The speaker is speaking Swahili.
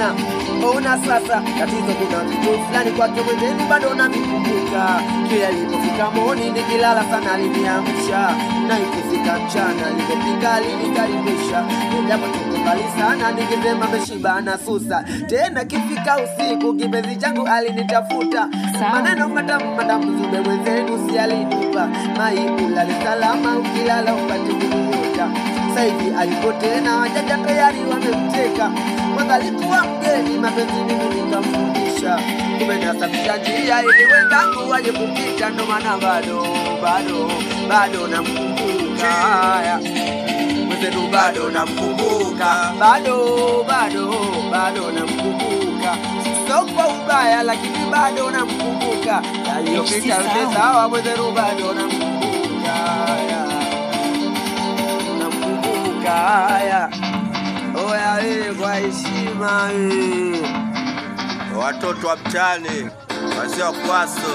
Ona sasa tatizo kuna vitu fulani kwake mwenzenu bado navikumbuka. Kila ilipofika moni nikilala sana aliniamsha, na ikifika mchana alipopika alinikaribisha. Japo tuko mbali sana nikisema meshiba na susa. Tena kifika usiku kipenzi changu alinitafuta. Maneno matamu zube mwenzenu si alinipa. Maikula ni salama ukilala upate kuniota. Saivi alipo tena wajaja tayari wamemteka. Mwanza alikuwa mgeni mapenzi mimi nikamfundisha. Kumenasafisha njia ili wenzangu waje kupita. Ndo maana bado namkumbuka. Mwenzenu bado namkumbuka. Bado namkumbuka. Sio kwa ubaya lakini bado namkumbuka. Yaliyopita yote sawa, mwenzenu bado namkumbuka. Haya oya kwa heshima watoto wa mtani wazee wa Kwaso.